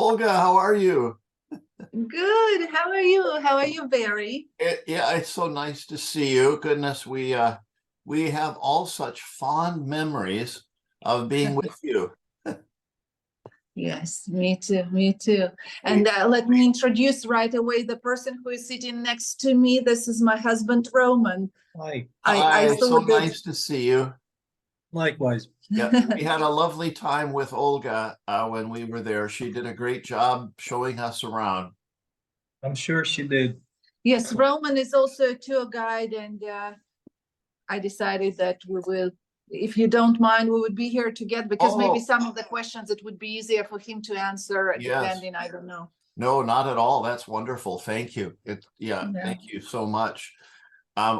Olga, how are you? Good. How are you? How are you, Barry? Yeah, it's so nice to see you. Goodness, we have all such fond memories of being with you. Yes, me too. Me too. We, And let me introduce right away the person who is sitting next to me. This is my husband, Roman. Hi, I Hi, so thought that, nice to see you. likewise. Yeah, we had a lovely time with Olga when we were there. She did a great job showing us around. I'm sure she did. yes, Roman is also a tour guide, and I decided that we will, if you don't mind, we would be here together because maybe Oh, some of the questions it would be easier for him to answer, yes. depending, I don't know. No, not at all. That's wonderful. Thank you. Yeah, Yeah. thank you so much.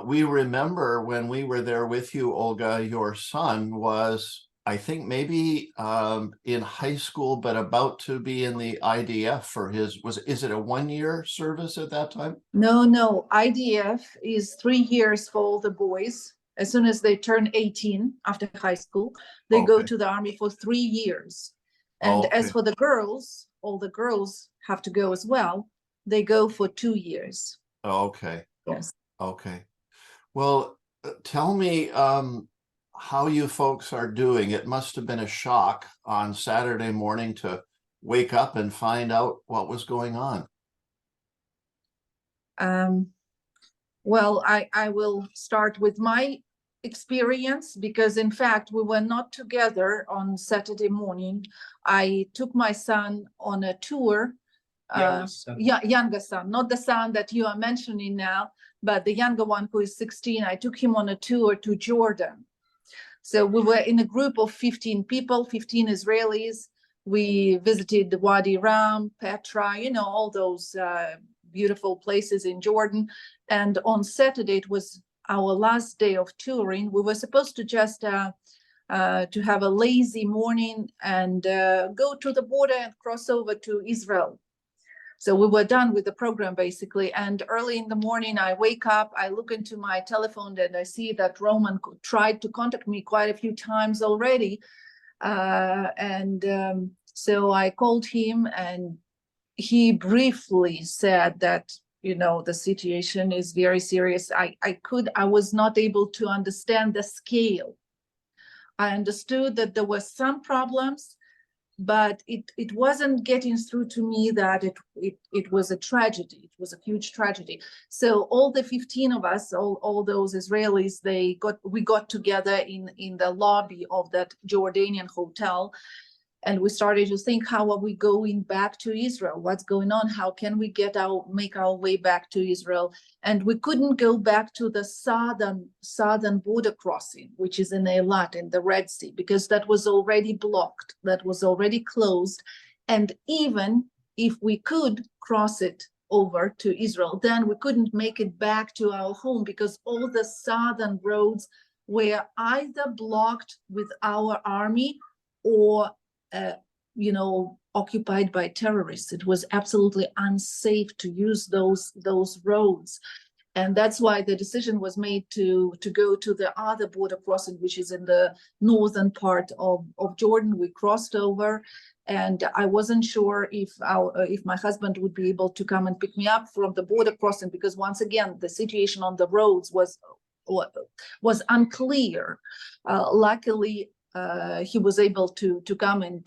We remember when we were there with you, Olga, your son was, I think, maybe in high school, but about to be in the IDF for is it a 1 year service at that time? No. IDF is 3 years for all the boys. As soon as they turn 18 after high school, they go Okay. to the army for 3 years. And as Okay. for the girls, all the girls have to go as well. They go for 2 years. Okay. Yes. Okay. Well, tell me how you folks are doing. It must have been a shock on Saturday morning to wake up and find out what was going on. Um, well, I will start with my experience because, in fact, we were not together on Saturday morning. I took my son on a tour. Younger son, not the son that you are mentioning now, but the younger one who is 16. I took him on a tour to Jordan. So we were in a group of 15 people, 15 Israelis. We visited Wadi Rum, Petra, all those beautiful places in Jordan. And on Saturday, it was our last day of touring. We were supposed to just to have a lazy morning and go to the border and cross over to Israel. So we were done with the program basically. And early in the morning, I wake up, I look into my telephone and I see that Roman tried to contact me quite a few times already. So I called him and he briefly said that, the situation is very serious. I was not able to understand the scale. I understood that there were some problems, but it wasn't getting through to me that it was a tragedy. It was a huge tragedy. So all the 15 of us, all those Israelis, we got together in the lobby of that Jordanian hotel, and we started to think, how are we going back to Israel? What's going on? How can we make our way back to Israel? And we couldn't go back to the southern border crossing, which is in Eilat in the Red Sea, because that was already blocked, that was already closed. And even if we could cross it over to Israel, then we couldn't make it back to our home because all the southern roads were either blocked with our army or occupied by terrorists. It was absolutely unsafe to use those roads. And that's why the decision was made to go to the other border crossing, which is in the northern part of Jordan. We crossed over, and I wasn't sure if my husband would be able to come and pick me up from the border crossing, because once again, the situation on the roads was unclear. Luckily, he was able to come and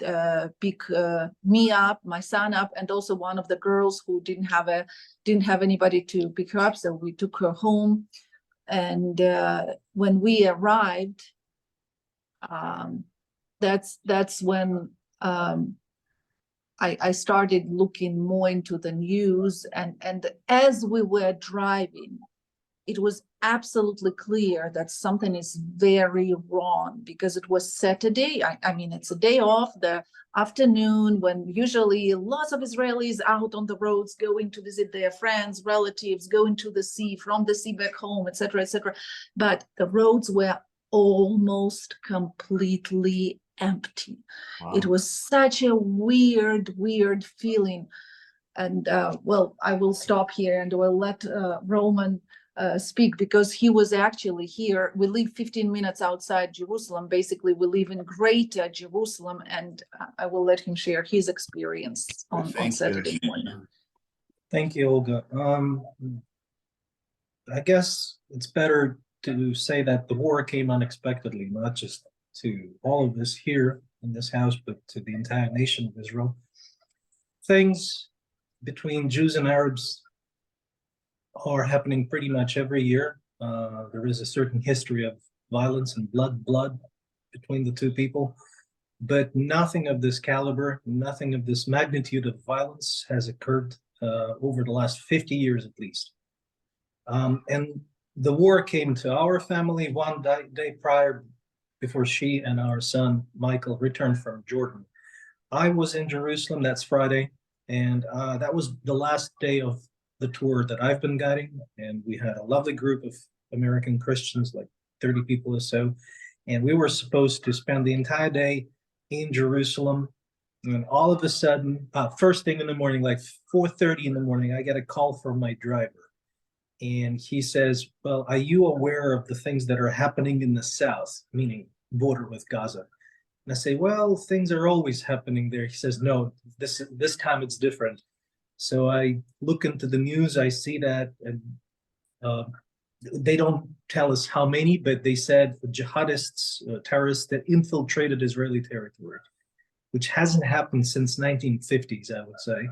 pick me up, my son up, and also one of the girls who didn't have anybody to pick her up, so we took her home. And when we arrived, that's when I started looking more into the news, and as we were driving, it was absolutely clear that something is very wrong, because it was Saturday. I mean, it's a day off, the afternoon, when usually lots of Israelis out on the roads going to visit their friends, relatives, going to the sea, from the sea back home, etc., etc. But the roads were almost completely empty. Wow. It was such a weird feeling. And well, I will stop here and will let Roman speak, because he was actually here. We live 15 minutes outside Jerusalem. Basically, we live in Greater Jerusalem, and I will let him share his experience on Thank Saturday you. morning. Thank you, Olga. I guess it's better to say that the war came unexpectedly, not just to all of us here in this house, but to the entire nation of Israel. Things between Jews and Arabs are happening pretty much every year. There is a certain history of violence and blood between the two people, but nothing of this caliber, nothing of this magnitude of violence has occurred over the last 50 years at least. And the war came to our family one day prior, before she and our son Michael returned from Jordan. I was in Jerusalem, that's Friday, and that was the last day of the tour that I've been guiding. And we had a lovely group of American Christians, like 30 people or so. And we were supposed to spend the entire day in Jerusalem. And all of a sudden, first thing in the morning, like 4:30 in the morning, I get a call from my driver. And he says, well, are you aware of the things that are happening in the south, meaning border with Gaza? And I say, well, things are always happening there. He says, no, this time it's different. So I look into the news, I see that, and they don't tell us how many, but they said jihadists, terrorists that infiltrated Israeli territory, which hasn't happened since 1950s, I would say.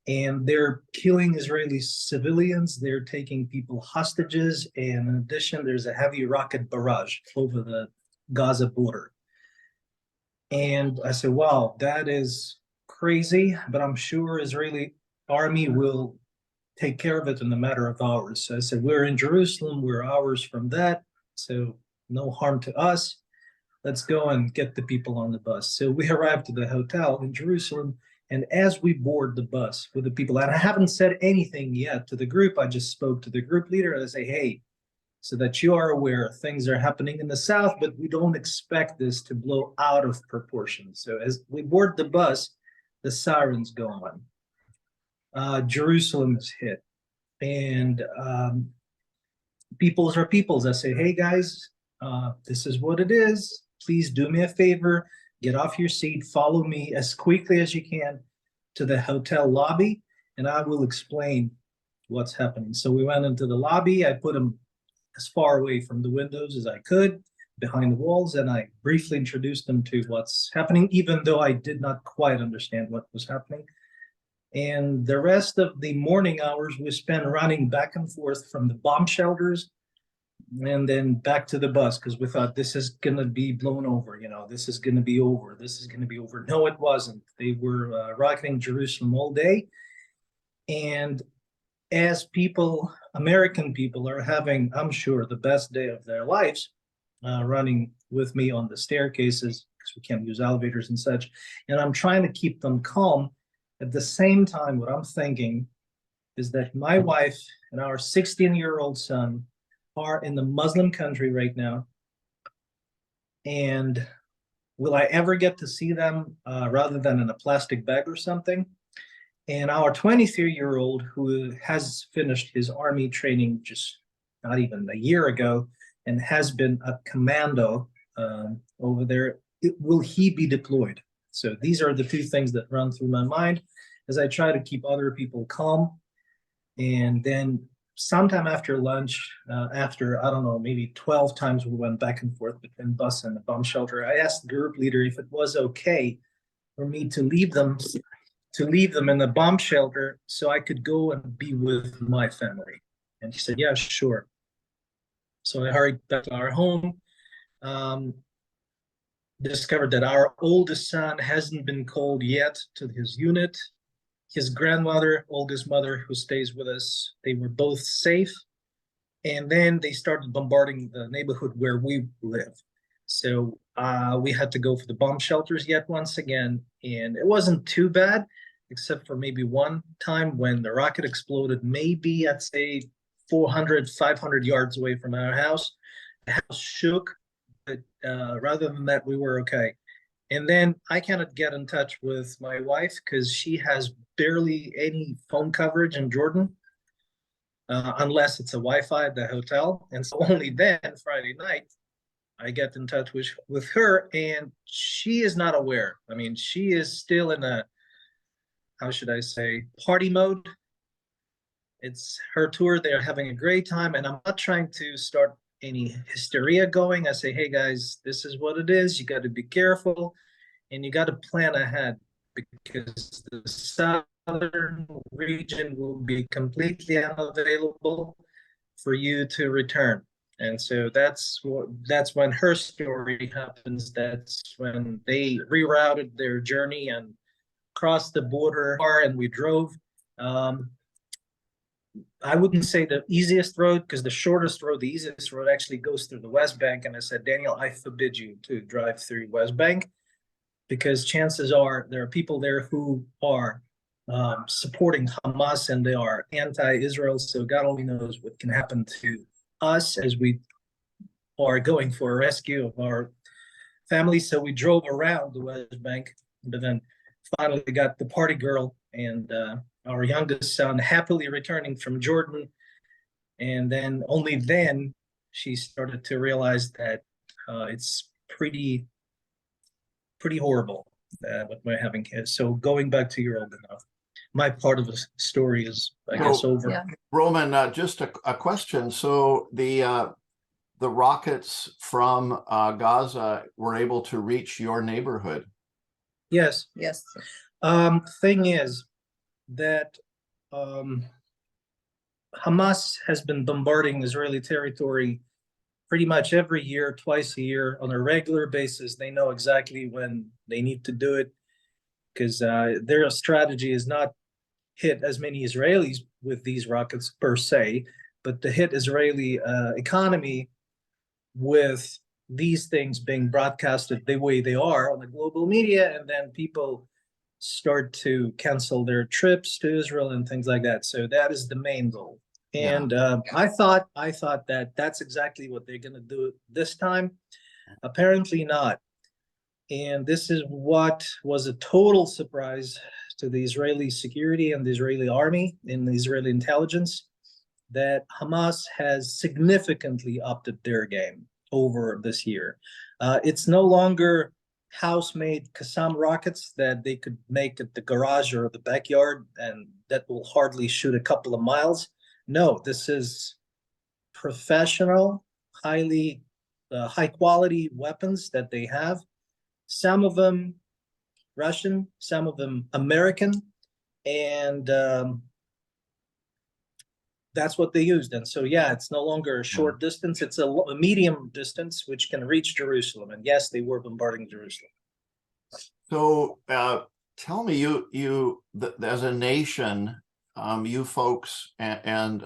And they're killing Israeli civilians, they're taking people hostages, and in addition, there's a heavy rocket barrage over the Gaza border. And I said, wow, that is crazy, but I'm sure Israeli army will take care of it in a matter of hours. So I said, we're in Jerusalem, we're hours from that, so no harm to us. Let's go and get the people on the bus. So we arrived at the hotel in Jerusalem, and as we board the bus with the people, and I haven't said anything yet to the group, I just spoke to the group leader and I say, hey, so that you are aware things are happening in the south, but we don't expect this to blow out of proportion. So as we board the bus, the sirens go on. Jerusalem is hit, and peoples are peoples. I say, hey guys, this is what it is. Please do me a favor, get off your seat, follow me as quickly as you can to the hotel lobby, and I will explain what's happening. So we went into the lobby. I put them as far away from the windows as I could, behind the walls, and I briefly introduced them to what's happening, even though I did not quite understand what was happening. And the rest of the morning hours we spent running back and forth from the bomb shelters and then back to the bus, because we thought this is going to be blown over, this is going to be over, this is going to be over. No, it wasn't. They were rocketing Jerusalem all day. And as people, American people, are having, I'm sure, the best day of their lives, running with me on the staircases, because we can't use elevators and such, and I'm trying to keep them calm. At the same time, what I'm thinking is that my wife and our 16-year-old son are in the Muslim country right now, and will I ever get to see them rather than in a plastic bag or something? And our 23-year-old, who has finished his army training just not even a year ago and has been a commando over there, will he be deployed? So these are the two things that run through my mind as I try to keep other people calm. And then sometime after lunch, after, I don't know, maybe 12 times we went back and forth between bus and the bomb shelter, I asked the group leader if it was okay for me to leave them in the bomb shelter so I could go and be with my family. And he said, yeah, sure. So I hurried back to our home, discovered that our oldest son hasn't been called yet to his unit. His grandmother, Olga's mother, who stays with us, they were both safe. And then they started bombarding the neighborhood where we live. So we had to go for the bomb shelters yet once again. And it wasn't too bad, except for maybe one time when the rocket exploded, maybe I'd say 400, 500 yards away from our house. The house shook, but rather than that, we were okay. And then I cannot get in touch with my wife because she has barely any phone coverage in Jordan. unless it's a Wi-Fi at the hotel. And so only then, Friday night, I get in touch with her, and she is not aware. I mean, she is still in a, how should I say, party mode. It's her tour. They're having a great time, and I'm not trying to start any hysteria going. I say, hey guys, this is what it is. You got to be careful, and you got to plan ahead because the southern region will be completely unavailable for you to return. And so that's when her story happens. That's when they rerouted their journey and crossed the border, and we drove. I wouldn't say the easiest road, because the shortest road, the easiest road actually goes through the West Bank. And I said, Daniel, I forbid you to drive through West Bank, because chances are there are people there who are supporting Hamas, and they are anti-Israel. So God only knows what can happen to us as we are going for a rescue of our family. So we drove around the West Bank, but then finally got the party girl and our youngest son happily returning from Jordan. And then only then she started to realize that it's pretty horrible what we're having here. So going back to your Olga now, my part of the story is, I guess, over. Yeah. Roman, just a question. So the rockets from Gaza were able to reach your neighborhood. Yes. Yes. Thing is that Hamas has been bombarding Israeli territory pretty much every year, twice a year, on a regular basis. They know exactly when they need to do it, because their strategy is not hit as many Israelis with these rockets per se, but to hit Israeli economy with these things being broadcasted the way they are on the global media, and then people start to cancel their trips to Israel and things like that. So that is the main goal. And I thought that that's exactly what they're going to do this time. Apparently not. And this is what was a total surprise to the Israeli security and the Israeli army and the Israeli intelligence, that Hamas has significantly upped their game over this year. It's no longer house-made Qassam rockets that they could make at the garage or the backyard, and that will hardly shoot a couple of miles. No, this is professional, high quality weapons that they have. Some of them Russian, some of them American, and that's what they used. And so, yeah, it's no longer a short distance; it's a medium distance, which can reach Jerusalem. And yes, they were bombarding Jerusalem. So, tell me, as a nation, you folks and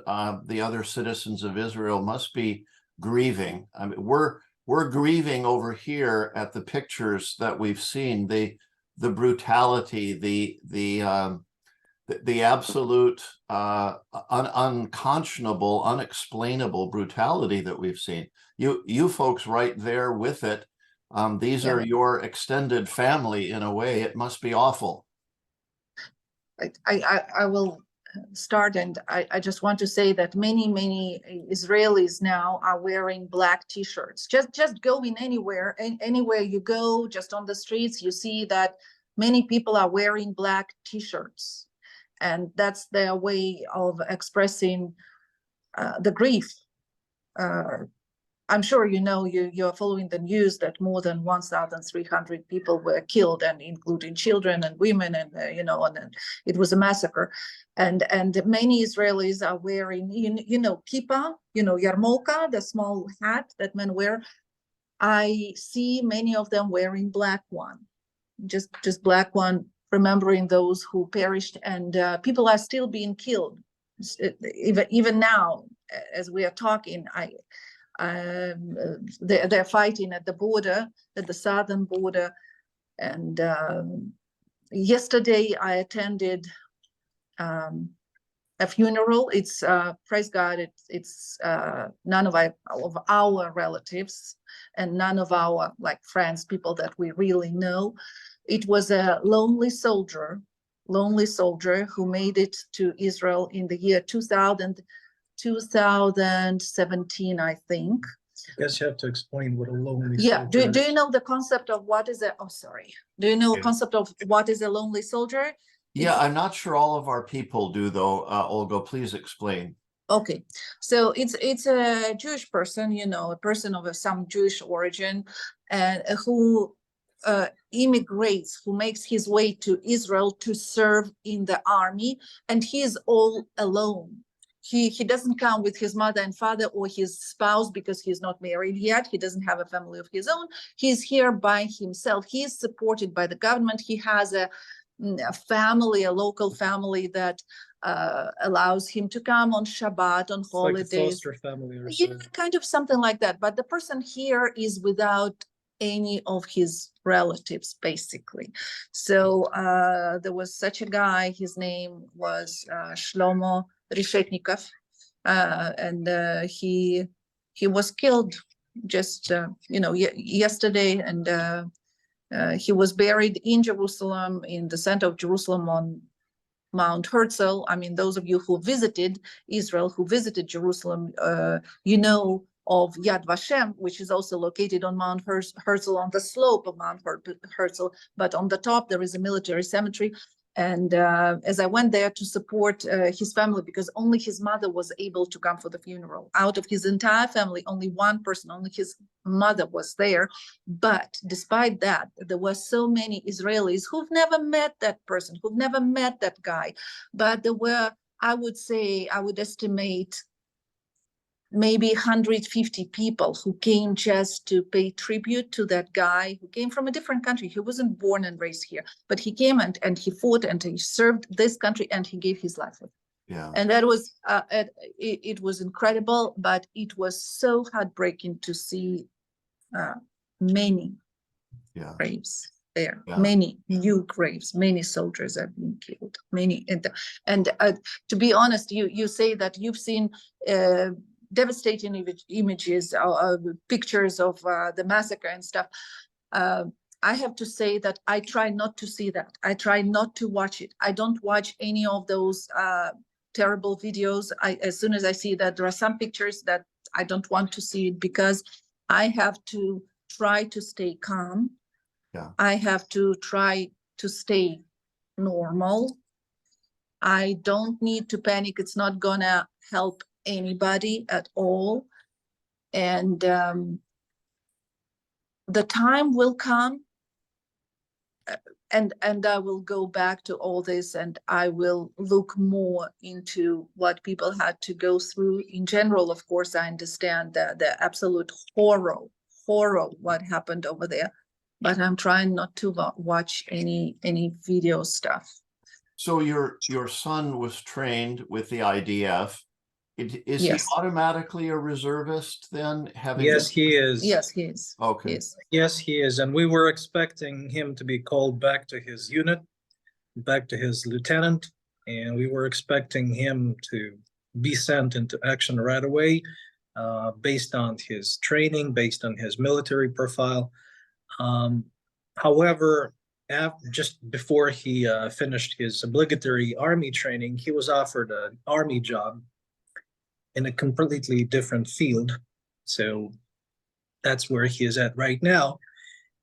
the other citizens of Israel must be grieving. I mean, we're grieving over here at the pictures that we've seen, the brutality, the absolute unconscionable, unexplainable brutality that we've seen. You folks right there with it. These are your extended family in a way. It must be awful. I will start, and I just want to say that many Israelis now are wearing black T-shirts. Just going anywhere you go, just on the streets, you see that many people are wearing black T-shirts, and that's their way of expressing the grief. I'm sure you're following the news that more than 1,300 people were killed, and including children and women, and and it was a massacre. And many Israelis are wearing kippah, yarmulke, the small hat that men wear. I see many of them wearing black one, just black one, remembering those who perished, and people are still being killed. Even now, as we are talking, they're fighting at the border, at the southern border. And yesterday I attended a funeral. It's praise God, it's none of our relatives and none of our friends, people that we really know. It was a lonely soldier who made it to Israel in the year 2000 2017, I think. I guess you have to explain what a lonely Yeah, soldier do you is. know the concept of what is a, oh, sorry. Do you know Okay. concept of what is a lonely soldier? Yeah, I'm not sure all of our people do though. Olga, please explain. Okay, so it's a Jewish person, you know, a person of some Jewish origin, and who immigrates, who makes his way to Israel to serve in the army, and he is all alone. He doesn't come with his mother and father or his spouse because he's not married yet. He doesn't have a family of his own. He's here by himself. He is supported by the government. He has a family, a local family that allows him to come on Shabbat, on It's like a holidays. foster family or Yeah, so. kind of something like that. But the person here is without any of his relatives, basically. So there was such a guy. His name was Shlomo Reshetnikov, and he was killed just yesterday, and he was buried in Jerusalem, in the center of Jerusalem on Mount Herzl. I mean, those of you who visited Israel, who visited Jerusalem, you know of Yad Vashem, which is also located on Mount Herzl, on the slope of Mount Herzl, but on the top there is a military cemetery. And as I went there to support his family, because only his mother was able to come for the funeral. Out of his entire family, only one person, only his mother was there. But despite that, there were so many Israelis who've never met that person, who've never met that guy. But there were, I would say, I would estimate maybe 150 people who came just to pay tribute to that guy who came from a different country. He wasn't born and raised here, but he came and he fought and he served this country and he gave his life. Yeah. And that was, it was incredible, but it was so heartbreaking to see many Yeah. graves there, Yeah. many new graves, many soldiers have been killed, many. And to be honest, you say that you've seen devastating images, pictures of the massacre and stuff. I have to say that I try not to see that. I try not to watch it. I don't watch any of those terrible videos. As soon as I see that there are some pictures that I don't want to see it, because I have to try to stay calm. Yeah. I have to try to stay normal. I don't need to panic. It's not gonna help anybody at all. And the time will come, and I will go back to all this, and I will look more into what people had to go through. In general, of course, I understand the absolute horror what happened over there, but I'm trying not to watch any video stuff. So your son was trained with the IDF. Is he Yes. automatically a reservist then? Yes, he is. Yes, he is. Okay. Yes. Yes, he is. And we were expecting him to be called back to his unit, back to his lieutenant, and we were expecting him to be sent into action right away, based on his training, based on his military profile. However, just before he finished his obligatory army training, he was offered an army job in a completely different field. So that's where he is at right now.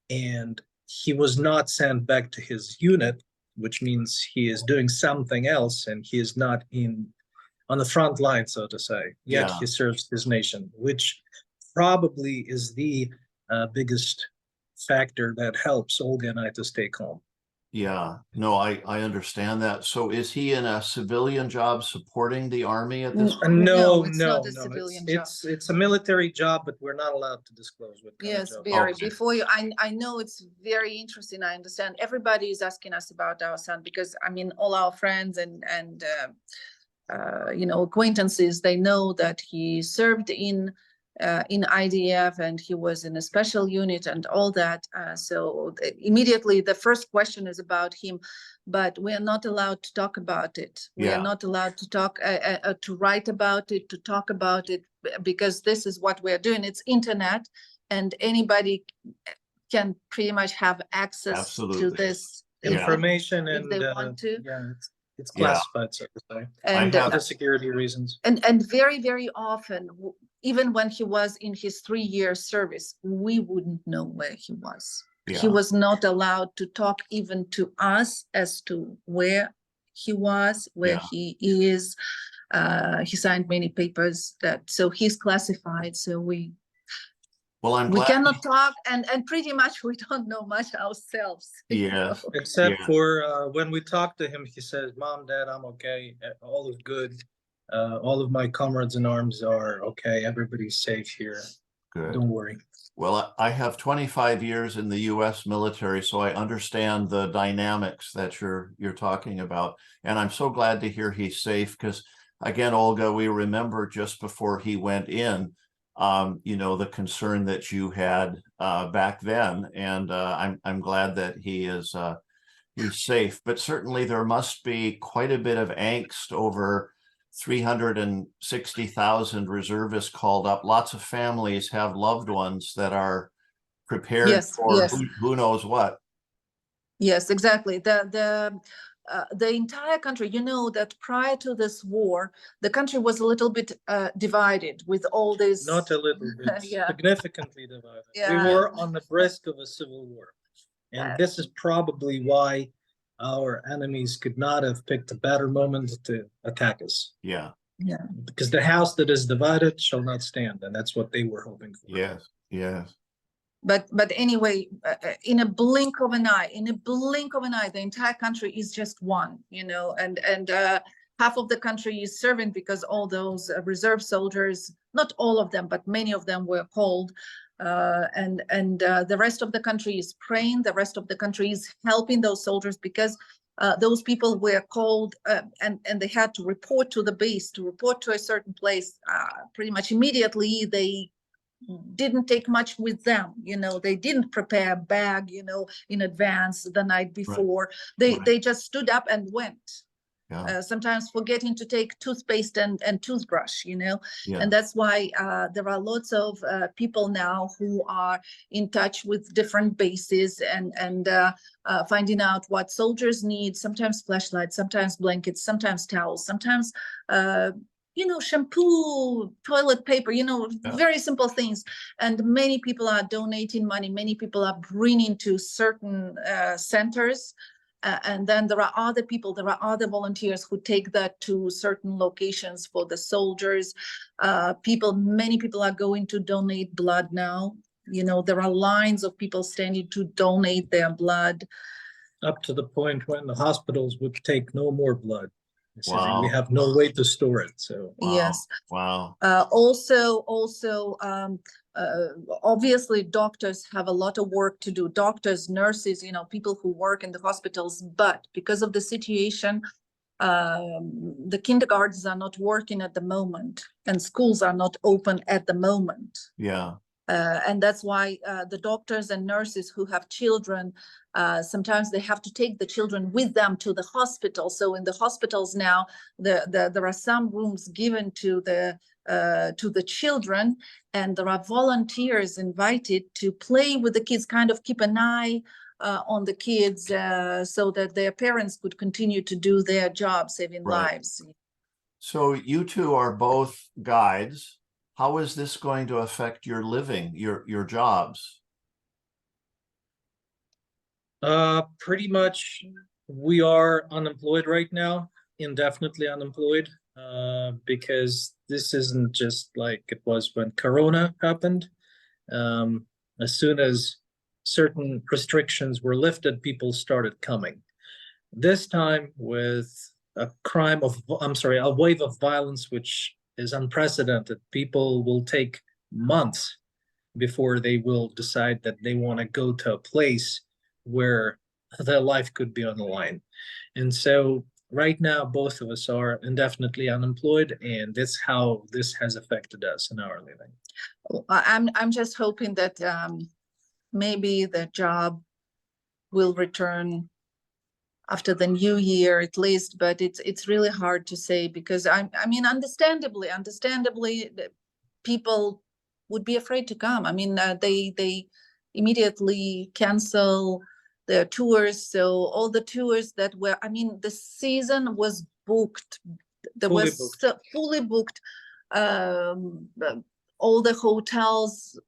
And he was not sent back to his unit, which means he is doing something else and he is not on the front line, so to say. Yet Yeah. he serves his nation, which probably is the biggest factor that helps Olga and I to stay calm. Yeah, no, I understand that. So is he in a civilian job supporting the army at this point? No, it's no, not a no. civilian It's a military job, but we're not allowed to disclose what kind Yes, of job. Barry, Okay. before you, I know it's very interesting. I understand everybody is asking us about our son, because I mean, all our friends and acquaintances, they know that he served in IDF and he was in a special unit and all that. So immediately the first question is about him, but we are not allowed to talk about it. We Yeah. are not allowed to talk, to write about it, to talk about it, because this is what we are doing. It's internet, and anybody can pretty much have access Absolutely. to this Yeah. Information if and they want to. yeah, It's Yeah. classified, so to say, And have- for security reasons. and very, very often, even when he was in his 3-year service, we wouldn't know where he was. He Yeah. was not allowed to talk even to us as to where he was, where Yeah. he is. He signed many papers so he's classified. So Well, I'm we glad. cannot talk, and pretty much we don't know much ourselves. you Yes. know. Except Yeah. for when we talk to him, he says, "Mom, Dad, I'm okay. All is good. All of my comrades in arms are okay. Everybody's safe here. Good. Don't worry." Well, I have 25 years in the US military, so I understand the dynamics that you're talking about. And I'm so glad to hear he's safe because, again, Olga, we remember just before he went in, the concern that you had back then. And I'm glad that he's safe. But certainly there must be quite a bit of angst over 360,000 reservists called up. Lots of families have loved ones that are prepared Yes, for yes. who knows what. Yes, exactly. The entire country, that prior to this war, the country was a little bit divided with all this. Not a little bit, Yeah. significantly divided. We Yeah. were on the breast of a civil war. And Yeah. this is probably why our enemies could not have picked a better moment to attack us. Yeah. Yeah. Because the house that is divided shall not stand. And that's what they were hoping for. Yes. Yes. But anyway, in a blink of an eye, the entire country is just one, and half of the country is serving because all those reserve soldiers, not all of them, but many of them were called. And the rest of the country is praying. The rest of the country is helping those soldiers because those people were called and they had to report to the base, to report to a certain place pretty much immediately. They didn't take much with them, they didn't prepare a bag, in advance the night before. Right. They just stood up and went. Yeah. Sometimes forgetting to take toothpaste and toothbrush, Yeah. and that's why there are lots of people now who are in touch with different bases and finding out what soldiers need. Sometimes flashlights, sometimes blankets, sometimes towels, sometimes shampoo, toilet paper, very simple things. And many people are donating money. Many people are bringing to certain centers. And then there are other volunteers who take that to certain locations for the soldiers. Many people are going to donate blood now. There are lines of people standing to donate their blood. Up to the point when the hospitals would take no more blood. Wow. We have no way to store it. So Wow. Yes. Wow. Also, obviously, doctors have a lot of work to do. Doctors, nurses, people who work in the hospitals. But because of the situation, the kindergartens are not working at the moment, and schools are not open at the moment. Yeah. And that's why the doctors and nurses who have children, sometimes they have to take the children with them to the hospital. So in the hospitals now, there are some rooms given to the children, and there are volunteers invited to play with the kids, kind of keep an eye on the kids, so that their parents could continue to do their job, saving Right. lives. So you two are both guides. How is this going to affect your living, your jobs? pretty much we are unemployed right now, indefinitely unemployed, because this isn't just like it was when Corona happened. As soon as certain restrictions were lifted, people started coming. This time with a wave of violence, which is unprecedented. People will take months before they will decide that they want to go to a place where their life could be on the line. And so right now, both of us are indefinitely unemployed, and that's how this has affected us in our living. I'm just hoping that maybe the job will return after the new year at least, but it's really hard to say because I mean, understandably, people would be afraid to come. I mean, they immediately cancel their tours. So all the tours that were, I mean, the season was booked. There Fully was booked. fully booked. All the hotels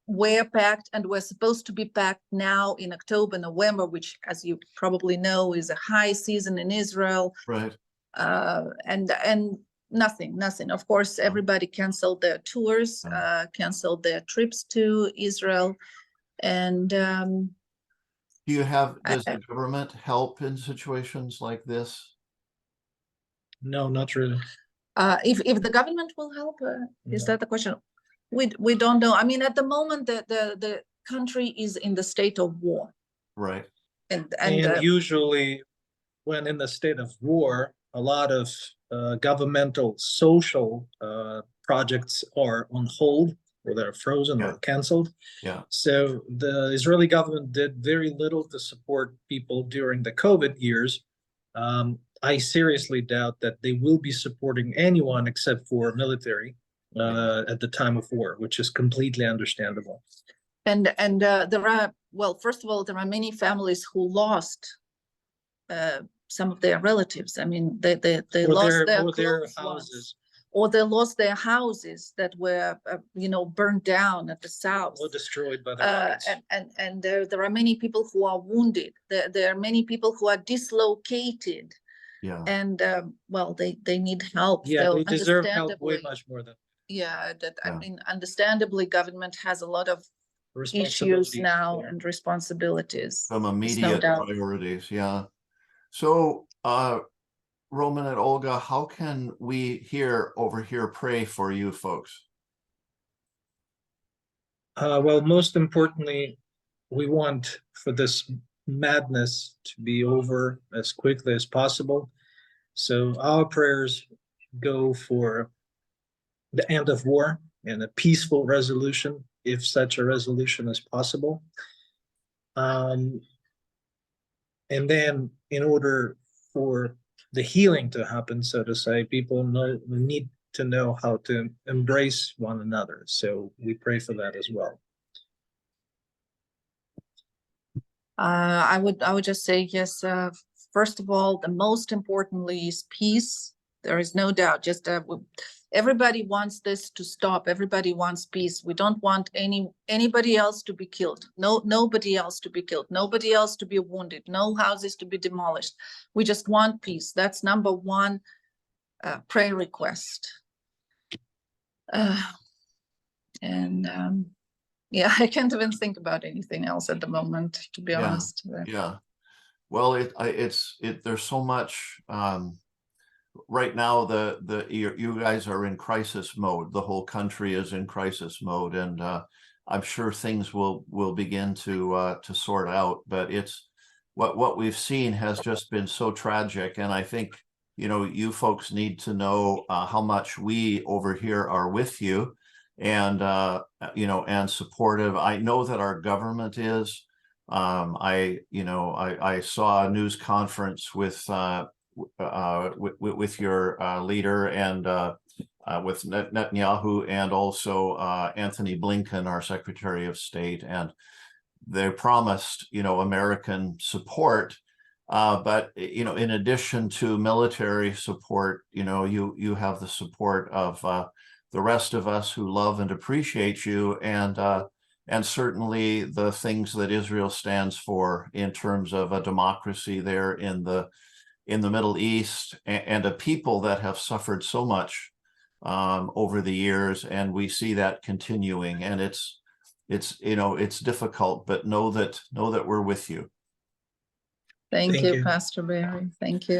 were packed and were supposed to be packed now in October, November, which, as you probably know, is a high season in Israel. Right. And nothing. Of course, everybody canceled their tours, canceled their trips to Israel. And Do you have, does I- the government help in situations like this? No, not really. if the government will help, is No. that the question? We don't know. I mean, at the moment, the country is in the state of war, Right. and Usually, when in the state of war, a lot of governmental social projects are on hold, or they're frozen Yeah. or canceled. Yeah. So the Israeli government did very little to support people during the COVID years. I seriously doubt that they will be supporting anyone except for military at the time of war, which is completely understandable. and there are, well, first of all, there are many families who lost some of their relatives. I mean, they Or lost their their or their close ones, houses or they lost their houses that were burned down at the south. were destroyed by the rockets. And there are many people who are wounded. There are many people who are dislocated, Yeah. and well, they need help. Yeah, So they deserve help way understandably, much more than yeah, that I Yeah. mean, understandably, government has a lot of issues responsibilities. now Yeah. and responsibilities. Some There's no immediate doubt. priorities. Yeah. So, Roman and Olga, how can we over here pray for you folks? Well, most importantly, we want for this madness to be over as quickly as possible. So our prayers go for the end of war and a peaceful resolution, if such a resolution is possible. And then in order for the healing to happen, so to say, people need to know how to embrace one another. So we pray for that as well. I would just say yes. First of all, the most importantly is peace. There is no doubt. Just everybody wants this to stop. Everybody wants peace. We don't want anybody else to be killed. Nobody else to be killed. Nobody else to be wounded. No houses to be demolished. We just want peace. That's number one prayer request. And yeah, I can't even think about anything else at the moment, to be honest. Yeah. Well, there's so much right now. You guys are in crisis mode. The whole country is in crisis mode, and I'm sure things will begin to sort out. But it's what we've seen has just been so tragic, and I think you folks need to know how much we over here are with you, and and supportive. I know that our government is. I saw a news conference with your leader and with Netanyahu, and also Anthony Blinken, our Secretary of State, and they promised American support. But in addition to military support, you have the support of the rest of us who love and appreciate you, and certainly the things that Israel stands for in terms of a democracy there in the Middle East, and a people that have suffered so much over the years, and we see that continuing. And it's difficult, but know that we're with you. Thank Thank you, you. Pastor Barry. Thank you.